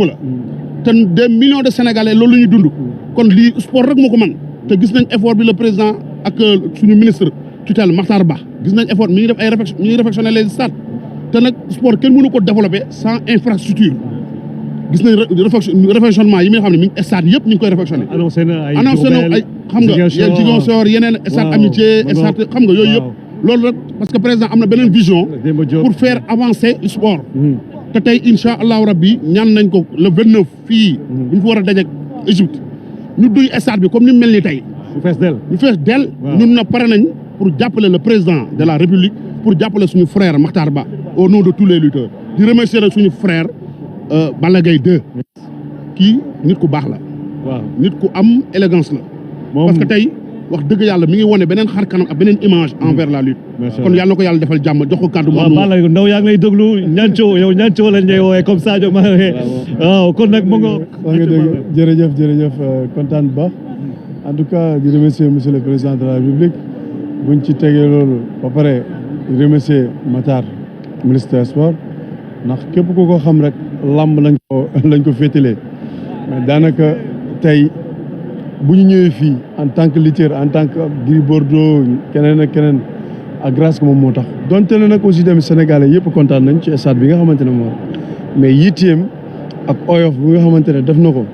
la te des millions de sénégalais loolu la ñuy dund kon lii sport rek moo ko mën te gis nañ effort bi le président ak suñu ministre tutelle Makhtar Ba gis nañ effort mi ngi def ay réflexion mi ngi réfectionner les stades te nag sport kenn mënu ko développer sans infrastructure gis nañ réfectionnement yi nga xam ne mi ngi stade yëpp ñu ngi koy réfectionner annoncé na ay xam nga yéen Ziguinchor yeneen stade amitié stade xam nga yooyu yëpp loolu rek parce que président am na beneen vision pour faire avancer le sport te tey incha allahu rabbi ñaan nañ ko le 29 fii bu ñu fa war a dajeek Égypte ñu duy stade bi comme ni mu mel ni tey ñu fees del ñun na pare nañ pour jàppale le président de la république pour jàppale suñu frère Makhtar Ba au nom de tous les lutteurs di remercier nag suñu frère Balla Gaye 2 kii nit ku baax la nit ku am élégance la parce que tey wax dëgg yàlla mi ngi wone beneen xar kanam ak beneen image envers la lutte kon yàlla na ko yàlla defal jàmm jox ko kàddu Balla ndaw yaa ngi lay déglu ñancoo yow ñancoo lañ lay woowee comme Sadio Mané waaw kon nag mu nga dégg jërëjëf kontaan bu baax en tout cas di remercier monsieur le président de la république buñ ci tegee loolu ba pare di remercier Matar ministre des sports ndax képp ku ko xam rek lamb lañ ko féetalee mais daanaka tey bu ñu ñëwee fii en tant que lutteur en tant que Gris Bordeaux keneen ak keneen ak grâce que moom moo tax donte ne nag aussi dem Sénégalais yëpp kontaan nañ ci stade bi nga xamante ne moo mais yitteem ak oyof bi nga xamante ne def na ko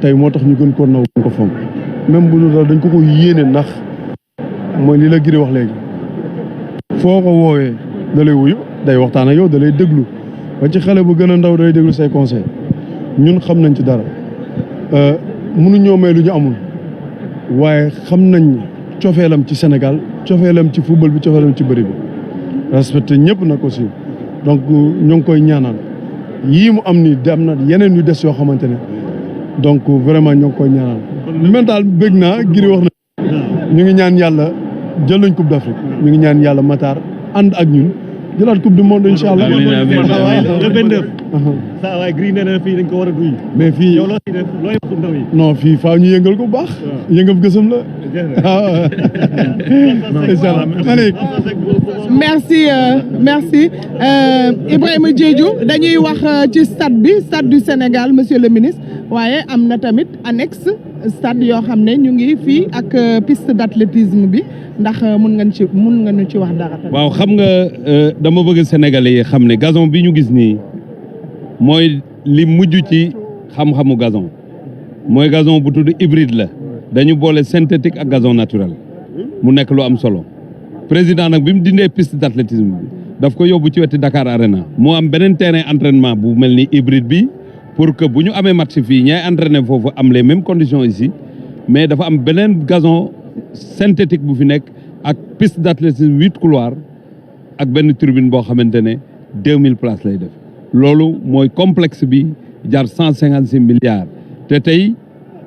tey moo tax ñu gën ko naw gën ko fonk même bu dul dañ ko yéene ndax mooy li la Gris wax léegi foo ko woowee da lay wuyu day waxtaan ak yow da lay déglu ba ci xale bu gën a ndaw day déglu say conseil ñun xam nañ ci dara mënuñoo may lu ñu amul waaye xam nañ cofeelam ci Sénégal cofeelam ci football bi cofeelam ci bëri bi respecté ñëpp nag aussi donc ñoo ngi koy ñaanal yii mu am ni dem na yeneen yu des yoo xamante ne donc vraiment ñoo ngi koy ñaanal man daal bëgg naa Gris wax na ñu ngi ñaan yàlla jël nañ coupe d'Afrique ñu ngi ñaan yàlla Matar ànd ak ñun jëlaat coupe du monde incha allah. le 29. saa waay Gris nee na fii dañ ko war a duy. mais fii yow loo ciy def looy wax ndaw yi. non fii faaw ñu yëngal ko bu baax. yëngal gësam la. merci Ibrahima Diédhiou dañuy wax ci stade du Sénégal monsieur le ministre waaye am na tamit annexe stade yoo xam ne ñu ngi fii ak piste d'athlétisme bi ndax mun nga ñu ci wax dara tamit. waaw xam nga dama bëgg Sénégalais yi xam ne gazon bi ñu gis nii mooy li mujj ci xam-xamu gazon mooy gazon bu tudd hybride la dañu boole synthétique ak gazon naturel mu nekk lu am solo président nag bi mu dindee piste d'athlétisme bi daf ko yóbbu ci wetu Dakar Arena moo am beneen terrain entraînement bu mel ni hybride bi pour que bu ñu amee match fii ñay entraîner foofu am les mêmes conditions ici mais dafa am beneen gazon synthétique bu fi nekk ak piste d'athlétisme 8 couloirs ak benn turbine boo xamante ne 2000 places lay def loolu mooy complexe bi jar 156 milliards te tey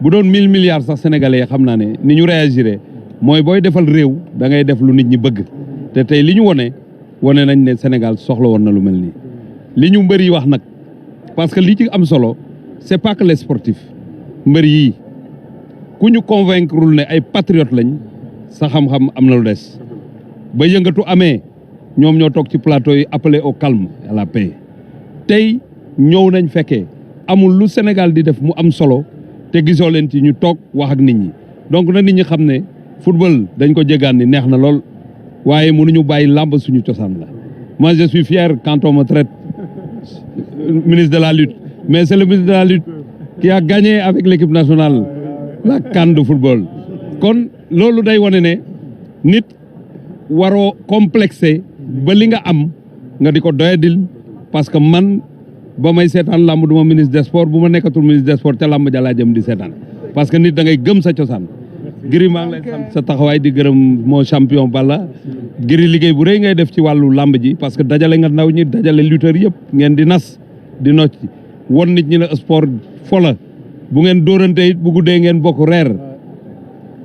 bu doon 1000 milliards sax sénégalais yi xam naa ne ni ñu réagiré mooy booy defal réew da ngay def lu nit ñi bëgg te tey li ñu wone nañ ne Sénégal soxla woon na lu mel nii li ñu mbër yi wax nag parce que li ci am solo c'est pas que les sportifs mbër yi ku ñu convaincrewul ne ay patriotes lañ sa xam-xam am na lu des ba yëngatu amee ñoom ñoo toog ci plateau yi appelé au calme à la paix tey ñëw nañ fekkee amul lu Sénégal di def mu am solo te gisoo leen ci ñu toog wax ak nit ñi donc na nit ñi xam ne football dañ ko jégaan ni neex na lool waaye mënuñu bàyyi làmb suñu cosaan la moi je suis fier quand on me traite ministre de la lutte mais c'est le ministre de la lutte qui a gagné avec l'équipe nationale la CAN de football kon loolu day wane ne nit waroo complexé ba li nga am nga di ko doyadil parce que man ba may seetaan làmb du ma ministre des sports bu ma nekkatul ministre des sports te làmb ja laa jëm di seetaan parce que nit da ngay gëm sa cosaan Gris maa ngi lay sant sa taxawaay di gërëm moo champion Balla Gris liggéey bu rëy ngay def ci wàllu làmb ji parce que dajale nga ndaw ñi dajale lutteurs yëpp ngeen di nas di nocc won nit ñi ne sport fola bu ngeen dóorante it bu guddee ngeen bokk reer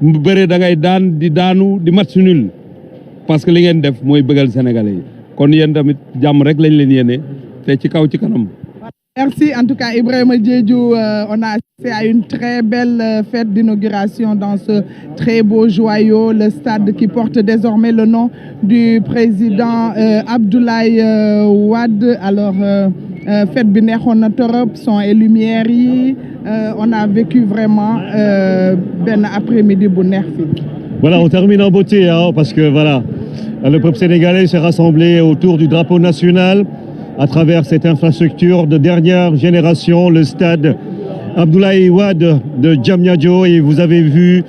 bëre da ngay daan di daanu di match nul parce que li ngeen def mooy bëggal sénégalais yi kon yéen tamit jàmm rek lañ leen yéene te ci kaw ci kanam Merci en tout cas Ibrahima Diédhiou. On a assisté à une très belle fête d'inauguration dans ce très beau joyau, le stade qui porte désormais le nom du président Abdoulaye Wade. Alors fête bi neexoon na torop, son et lumière yi, on a vécu vraiment ben après-midi bu neex fi. Voilà, on termine en beauté, hein, parce que voilà, le peuple sénégalais s'est rassemblé autour du drapeau national à travers cette infrastructure de dernière génération, le stade Abdoulaye Wade de Diamniadio. Et vous avez vu,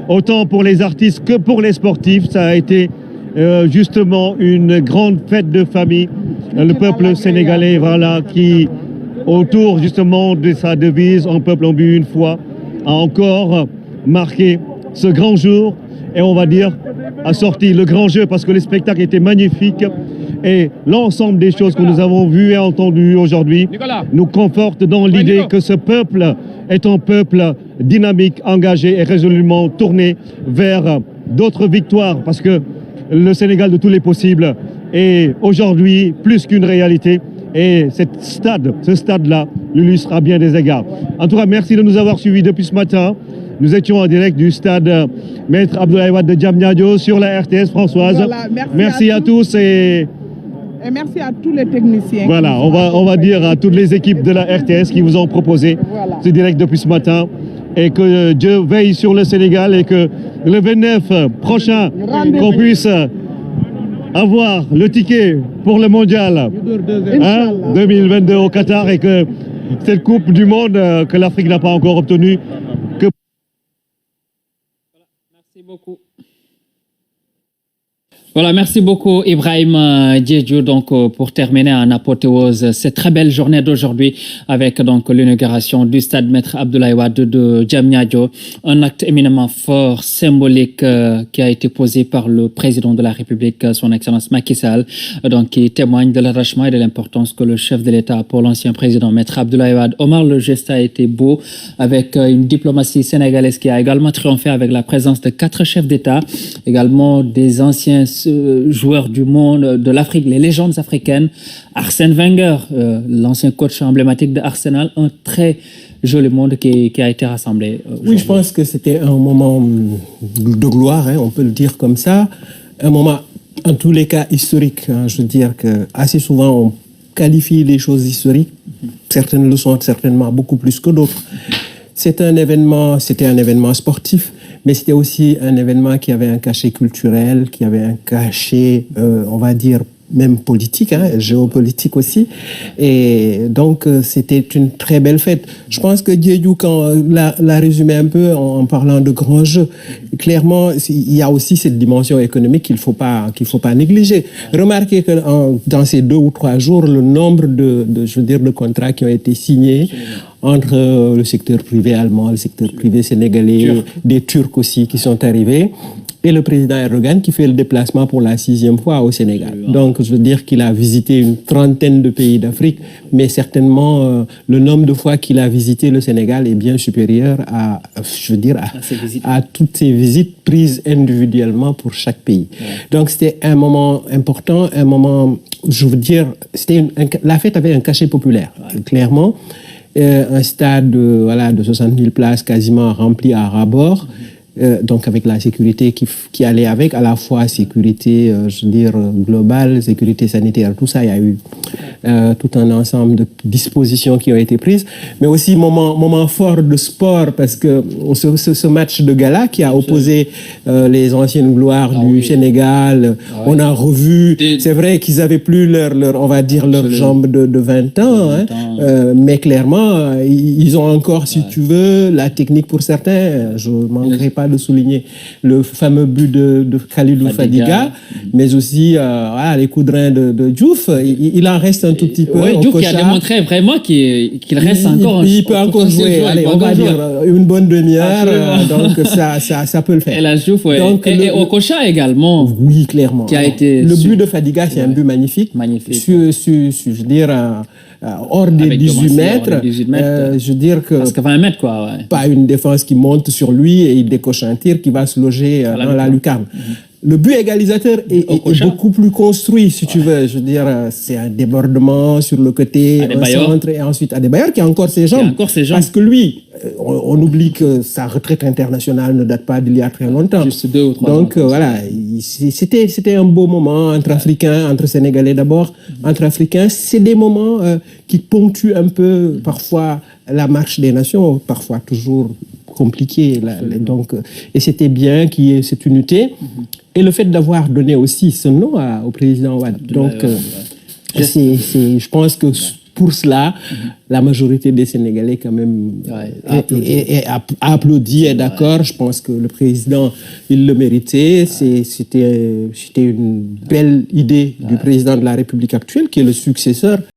autant pour les artistes que pour les sportifs, ça a été justement une grande fête de famille. Le peuple sénégalais, voilà, qui autour justement de sa devise, un peuple en but une fois, a encore marqué ce grand jour. Et on va dire, a sorti le grand jeu parce que le spectacle était magnifique. Et l'ensemble des choses que nous avons vues et entendues aujourd'hui nous conforte dans l'idée que ce peuple est un peuple dynamique, engagé et résolument tourné vers d'autres victoires. Parce que le Sénégal de tous les possibles est aujourd'hui plus qu'une réalité. Et ce stade-là l'illustre à bien des égards. En tout cas, merci de nous avoir suivis depuis ce matin. Nous étions en direct du stade Maître Abdoulaye Wade de Diamniadio sur la RTS Françoise. Voilà, merci à tous et merci à tous les techniciens. Voilà, on va dire à toutes les équipes de la RTS qui vous ont proposé ce direct depuis ce matin. Et que Dieu veille sur le Sénégal et que le 29 prochain, qu'on puisse avoir le ticket pour le mondial 2022 au Qatar et que cette Coupe du Monde que l'Afrique n'a pas encore obtenue. Merci beaucoup. Voilà, merci beaucoup Ibrahima Diédhiou. Donc pour terminer en apothéose cette très belle journée d'aujourd'hui avec donc l'inauguration du stade Maître Abdoulaye Wade de Diamniadio, un acte éminemment fort, symbolique qui a été posé par le président de la République, son Excellence Macky Sall, donc qui témoigne de l'attachement et de l'importance que le chef de l'État a pour l'ancien président Maître Abdoulaye Wade. Omar, le geste a été beau avec une diplomatie sénégalaise qui a également triomphé avec la présence de 4 chefs d'État, également des anciens joueurs du monde, de l'Afrique, les légendes africaines. Arsène Wenger, l'ancien coach emblématique de Arsenal, un très joli monde qui a été rassemblé. Oui, je pense que c'était un moment de gloire, hein, on peut le dire comme ça. Un moment, en tous les cas, historique. Hein. Je veux dire que assez souvent, on qualifie les choses historiques. Certaines le sont certainement beaucoup plus que d'autres. C'était un événement sportif, mais c'était aussi un événement qui avait un cachet culturel, qui avait un cachet, on va dire, même politique, hein, géopolitique aussi. Et donc, c'était une très belle fête. Je pense que Diédhiou, quand l'a résumé un peu en parlant de grands jeux, clairement, il y a aussi cette dimension économique qu'il faut pas négliger. Remarquez que dans ces 2 ou 3 jours, le nombre de contrats qui ont été signés entre le secteur privé allemand, le secteur privé sénégalais, des Turcs aussi qui sont arrivés, et le président Erdogan qui fait le déplacement pour la 6e fois au Sénégal. Donc, je veux dire qu'il a visité une 30aine de pays d'Afrique, mais certainement, le nombre de fois qu'il a visité le Sénégal est bien supérieur à toutes ces visites prises individuellement pour chaque pays. Donc, c'était un moment important, un moment, je veux dire, la fête avait un cachet populaire, clairement. Un stade de 60 000 places quasiment rempli à ras-bord, donc avec la sécurité qui allait avec, à la fois sécurité, globale, sécurité sanitaire, tout ça, il y a eu tout un ensemble de dispositions qui ont été prises, mais aussi moment fort de sport, parce que ce match de gala qui a opposé les anciennes gloires du Sénégal, on a revu, c'est vrai qu'ils avaient plus leur jambe de 20 ans, mais clairement, ils ont encore, si tu veux, la technique pour certains, je ne manquerai pas de souligner le fameux but de Khalilou Fadiga, mais aussi les coups de rein de Diouf. Il en reste un tout petit peu. Oui, Diouf qui a démontré vraiment qu'il reste encore. Il peut encore jouer. Allez, on va dire une bonne demi-heure. Donc ça peut le faire. Et la Diouf, ouais. Donc, et Okocha également. Oui, clairement. Qui a été le but de Fadiga, c'est un but magnifique. Magnifique. Je veux dire, hors des 18 mètres. Je veux dire que. Parce que 20 mètres, quoi. Ouais. Pas une défense qui monte sur lui et il décoche un tir qui va se loger dans la lucarne. le but égalisateur est beaucoup plus construit, si tu veux. Je veux dire, c'est un débordement sur le côté, un centre, et ensuite Adebayor qui a encore ses jambes. Parce que lui, on oublie que sa retraite internationale ne date pas d'il y a très longtemps. Juste 2 ou 3 ans. Donc voilà, c'était un beau moment entre Africains, entre Sénégalais d'abord, entre Africains. C'est des moments qui ponctuent un peu parfois la marche des nations, parfois toujours compliqué. Donc, et c'était bien qu'il y ait cette unité. Et le fait d'avoir donné aussi ce nom au président Wade. Donc, je pense que pour cela, la majorité des Sénégalais quand même a applaudi et d'accord. Je pense que le président, il le méritait. C'était une belle idée du président de la République actuelle, qui est le successeur